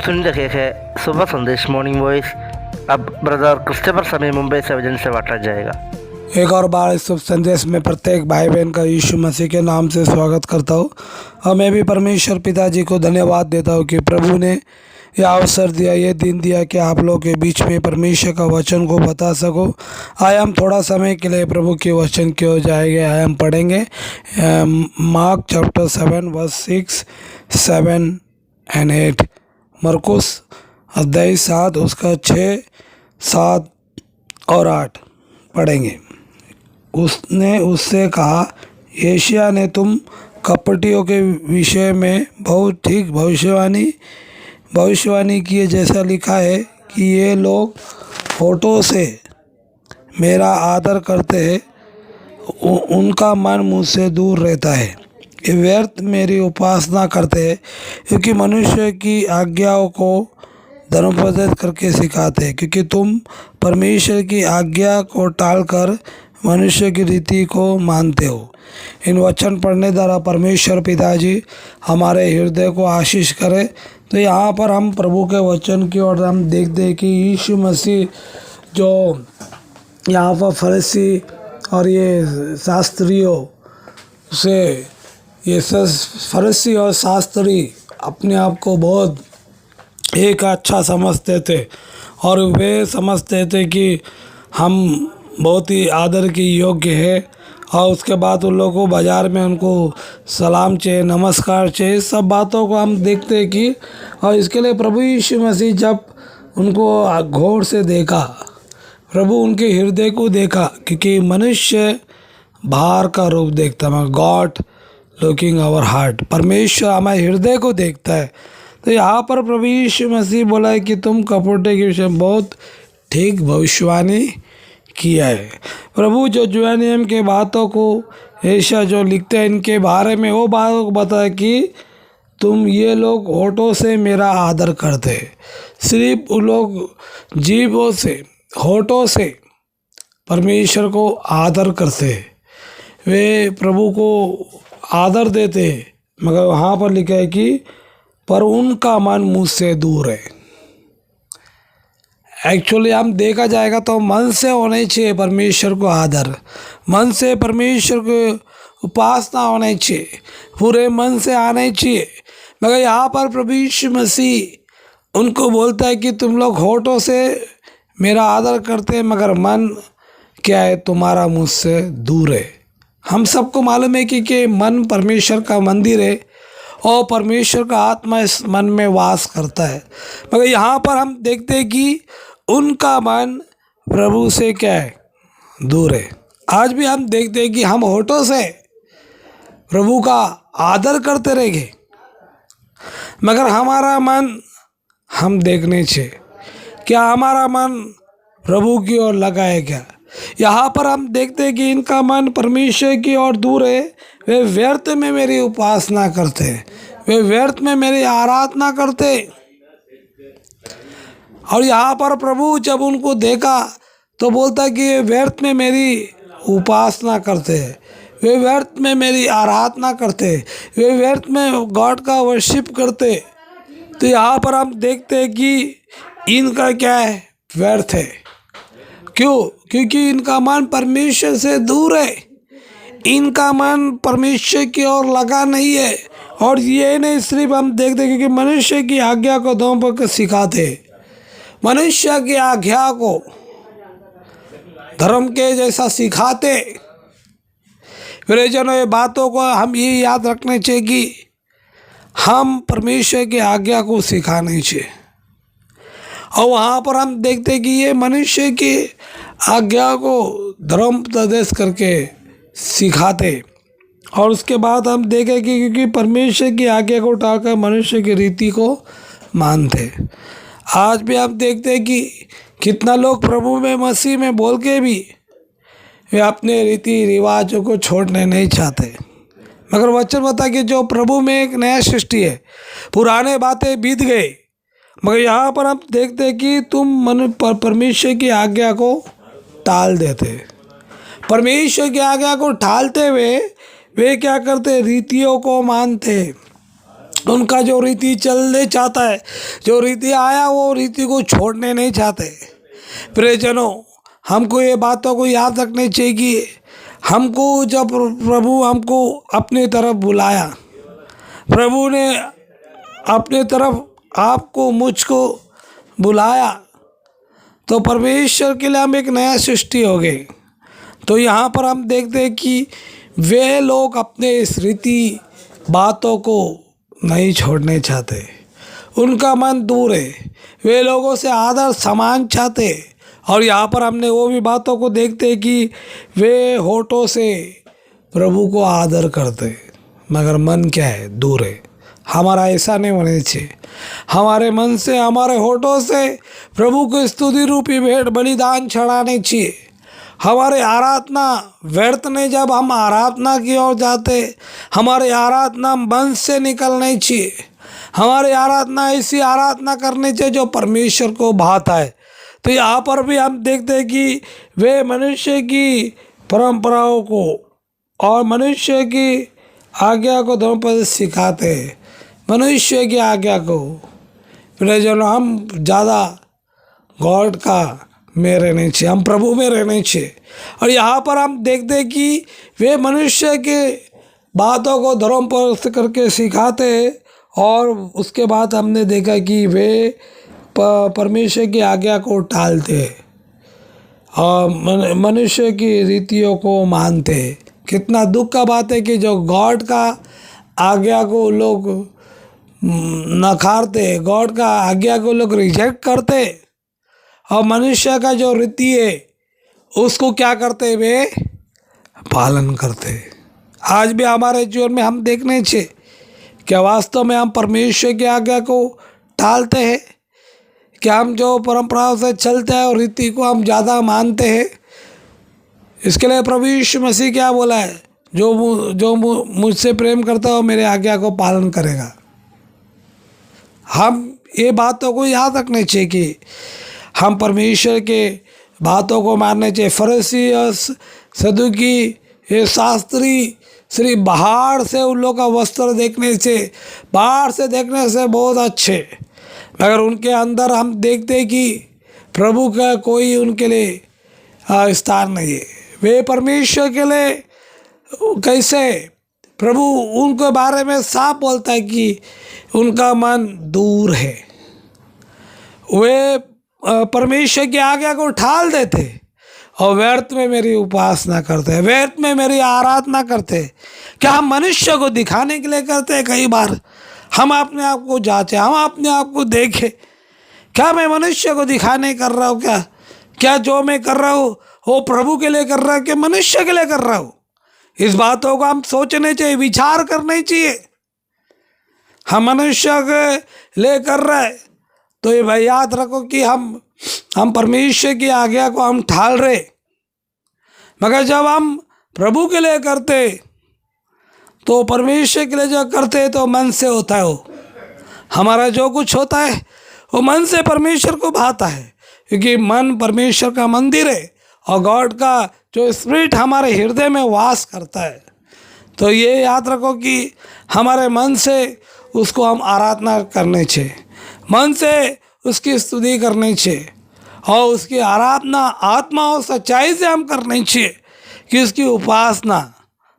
सुन रहे हैं सुबह संदेश मॉर्निंग वॉइस। अब ब्रदर क्रिस्टोफर समी मुंबई से वजन से बांटा जाएगा। एक और बार इस शुभ संदेश में प्रत्येक भाई बहन का यीशु मसीह के नाम से स्वागत करता हूँ और मैं भी परमेश्वर पिताजी को धन्यवाद देता हूँ कि प्रभु ने यह अवसर दिया, ये दिन दिया कि आप लोग के बीच में परमेश्वर का वचन को बता सको। आए हम थोड़ा समय के लिए प्रभु के वचन की ओर जाएंगे। आए हम पढ़ेंगे मार्क चैप्टर 7 वर्स 6, 7 and 8। मरकुस अध्याय 7 उसका 6, 7 और 8 पढ़ेंगे। उसने उससे कहा, एशिया ने तुम कपटियों के विषय में बहुत ठीक भविष्यवाणी की है, जैसा लिखा है कि ये लोग होठों से मेरा आदर करते हैं, उनका मन मुझसे दूर रहता है। ये व्यर्थ मेरी उपासना करते हैं, क्योंकि मनुष्य की आज्ञाओं को धर्मोपदेश करके सिखाते हैं। क्योंकि तुम परमेश्वर की आज्ञा को टालकर मनुष्य की रीति को मानते हो। इन वचन पढ़ने द्वारा परमेश्वर पिताजी हमारे हृदय को आशीष करे। तो यहाँ पर हम प्रभु के वचन की ओर हम देखते हैं कि यीशु मसीह जो यहाँ पर फरीसी और ये शास्त्रियों से, ये फरीसी और शास्त्री अपने आप को बहुत एक अच्छा समझते थे और वे समझते थे कि हम बहुत ही आदर की योग्य है। और उसके बाद उन लोगों को बाज़ार में उनको सलाम चाहिए, नमस्कार चाहिए, सब बातों को हम देखते हैं कि और इसके लिए प्रभु यीशु मसीह जब उनको गौर से देखा, प्रभु उनके हृदय को देखा, क्योंकि मनुष्य बाहर का रूप देखता है, गॉड लुकिंग आवर हार्ट, परमेश्वर हमारे हृदय को देखता है। तो यहाँ पर प्रभु यीशु मसीह बोला है कि तुम कपड़े के विषय में बहुत ठीक भविष्यवाणी किया है। प्रभु जो जुआ नियम के बातों को ऐसा जो लिखते हैं इनके बारे में, वो बातों को बताया कि तुम ये लोग होठों से मेरा आदर करते, सिर्फ वो लोग जीभों से, होठों से परमेश्वर को आदर करते, वे प्रभु को आदर देते, मगर वहाँ पर लिखा है कि पर उनका मन मुझसे दूर है। एक्चुअली हम देखा जाएगा तो मन से होना चाहिए परमेश्वर को आदर, मन से परमेश्वर को उपासना होनी चाहिए, पूरे मन से आना चाहिए। मगर यहाँ पर प्रभु यीशु मसीह उनको बोलता है कि तुम लोग होठों से मेरा आदर करते हैं, मगर मन क्या है, तुम्हारा मुझसे दूर है। हम सबको मालूम है कि मन परमेश्वर का मंदिर है और परमेश्वर का आत्मा इस मन में वास करता है। मगर यहाँ पर हम देखते हैं कि उनका मन प्रभु से क्या है, दूर है। आज भी हम देखते हैं कि हम होठों से प्रभु का आदर करते रहेंगे, मगर हमारा मन हम देखने चाहिए, क्या हमारा मन प्रभु की ओर लगा है क्या। यहाँ पर हम देखते हैं कि इनका मन परमेश्वर की ओर दूर है, वे व्यर्थ में मेरी उपासना करते, वे व्यर्थ में मेरी आराधना करते। और यहाँ पर प्रभु जब उनको देखा तो बोलता कि वे व्यर्थ में मेरी उपासना करते, वे व्यर्थ में मेरी आराधना करते, वे व्यर्थ में गॉड का वर्शिप करते। तो यहाँ पर हम देखते हैं कि इनका क्या है, व्यर्थ है। क्यों? क्योंकि इनका मन परमेश्वर से दूर है, इनका मन परमेश्वर की ओर लगा नहीं है। और ये नहीं सिर्फ हम देखते क्योंकि मनुष्य की आज्ञा को दोनों पर सिखाते, मनुष्य की आज्ञा को धर्म के जैसा सिखाते। फिर जनों ये बातों को हम ये याद रखने चाहिए कि हम परमेश्वर की आज्ञा को सिखाने चाहिए। और वहाँ पर हम देखते कि ये मनुष्य की आज्ञा को धर्म उपदेश करके सिखाते। और उसके बाद हम देखें कि क्योंकि परमेश्वर की आज्ञा को उठाकर मनुष्य की रीति को मानते। आज भी हम देखते हैं कि कितना लोग प्रभु में मसीह में बोल के भी वे अपने रीति रिवाजों को छोड़ने नहीं चाहते। मगर वचन बता कि जो प्रभु में एक नया सृष्टि है, पुराने बातें बीत गए। मगर यहाँ पर हम देखते हैं कि तुम परमेश्वर की आज्ञा को टाल देते, परमेश्वर की आज्ञा को टालते हुए वे क्या करते, रीतियों को मानते। उनका जो रीति चलने चाहता है, जो रीति आया वो रीति को छोड़ने नहीं चाहते। प्रियजनों, हमको ये बातों को याद रखनी चाहिए कि हमको जब प्रभु हमको अपनी तरफ बुलाया, प्रभु ने अपनी तरफ आपको मुझको बुलाया, तो परमेश्वर के लिए हम एक नया सृष्टि हो गए। तो यहाँ पर हम देखते हैं कि वे लोग अपने इस रीति बातों को नहीं छोड़ने चाहते, उनका मन दूर है, वे लोगों से आदर सम्मान चाहते। और यहाँ पर हमने वो भी बातों को देखते हैं कि वे होठों से प्रभु को आदर करते, मगर मन क्या है, दूर है। हमारा ऐसा नहीं होना चाहिए। हमारे मन से, हमारे होठों से प्रभु को स्तुति रूपी भेंट बलिदान चढ़ाने चाहिए। हमारे आराधना व्यर्थ नहीं, जब हम आराधना की ओर जाते, हमारे आराधना मन से निकलनी चाहिए। हमारे आराधना ऐसी आराधना करनी चाहिए जो परमेश्वर को भाता है। तो यहाँ पर भी हम देखते हैं कि वे मनुष्य की परंपराओं को और मनुष्य की आज्ञा को धर्म पर सिखाते हैं, मनुष्य की आज्ञा को। प्रियजनों, हम ज़्यादा गॉड का में रहने चाहिए, हम प्रभु में रहने चाहिए। और यहाँ पर हम देखते हैं कि वे मनुष्य के बातों को धर्म पर करके सिखाते हैं, और उसके बाद हमने देखा कि वे परमेश्वर की आज्ञा को टालते और मनुष्य की रीतियों को मानते। कितना दुख का बात है कि जो गॉड का आज्ञा को लोग नकारते, गॉड का आज्ञा को लोग रिजेक्ट करते, और मनुष्य का जो रीति है उसको क्या करते, वे पालन करते। आज भी हमारे जीवन में हम देखने चाहिए क्या वास्तव में हम परमेश्वर की आज्ञा को टालते हैं, क्या हम जो परंपराओं से चलते हैं और रीति को हम ज़्यादा मानते हैं। इसके लिए प्रभु यीशु मसीह क्या बोला है, जो मुझसे प्रेम करता है वो मेरे आज्ञा को पालन करेगा। हम ये बातों को याद रखने चाहिए कि हम परमेश्वर के बातों को मानने चाहिए। फरीसी और सदूकी, ये शास्त्री सिर्फ बाहर से उन लोगों का वस्त्र देखने से, बाहर से देखने से बहुत अच्छे, मगर उनके अंदर हम देखते हैं कि प्रभु का कोई उनके लिए स्थान नहीं है। वे परमेश्वर के लिए कैसे, प्रभु उनके बारे में साफ बोलता है कि उनका मन दूर है। वे परमेश्वर की आज्ञा को ठाल देते और व्यर्थ में मेरी उपासना करते हैं, व्यर्थ में मेरी आराधना करते हैं। क्या हम मनुष्य को दिखाने के लिए करते हैं? कई बार हम अपने आप को जांचें, हम अपने आप को देखें, क्या मैं मनुष्य को दिखाने कर रहा हूँ? क्या जो मैं कर रहा हूँ वो प्रभु के लिए कर रहा हूँ कि मनुष्य के लिए कर रहा हूँ? इस बातों को हम सोचने चाहिए, विचार करने चाहिए। हम मनुष्य के लिए कर रहे हैं तो ये भाई याद रखो कि हम परमेश्वर की आज्ञा को हम ठाल रहे, मगर जब हम प्रभु के लिए करते तो परमेश्वर के लिए जो करते तो मन से होता है। वो हमारा जो कुछ होता है वो मन से परमेश्वर को भाता है, क्योंकि मन परमेश्वर का मंदिर है और गॉड का जो स्पिरिट हमारे हृदय में वास करता है। तो ये याद रखो कि हमारे मन से उसको हम आराधना करने चाहिए, मन से उसकी स्तुति करनी चाहिए, और उसकी आराधना आत्मा और सच्चाई से हम करनी चाहिए कि उसकी उपासना।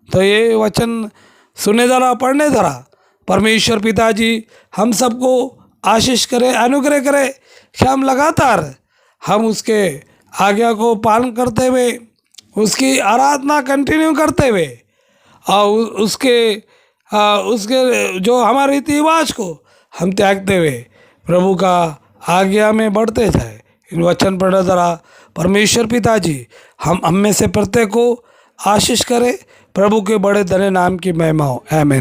तो ये वचन सुने ज़रा, पढ़ने ज़रा। परमेश्वर पिताजी हम सबको आशीष करे, अनुग्रह करे कि हम लगातार हम उसके आज्ञा को पालन करते हुए, उसकी आराधना कंटिन्यू करते हुए, और उसके जो हमारे रीति रिवाज को हम त्यागते हुए प्रभु का आज्ञा में बढ़ते जाए। इन वचन पढ़ ज़रा। परमेश्वर पिताजी हम में से प्रत्येक को आशीष करे। प्रभु के बड़े धन्य नाम की महिमा हो। आमीन।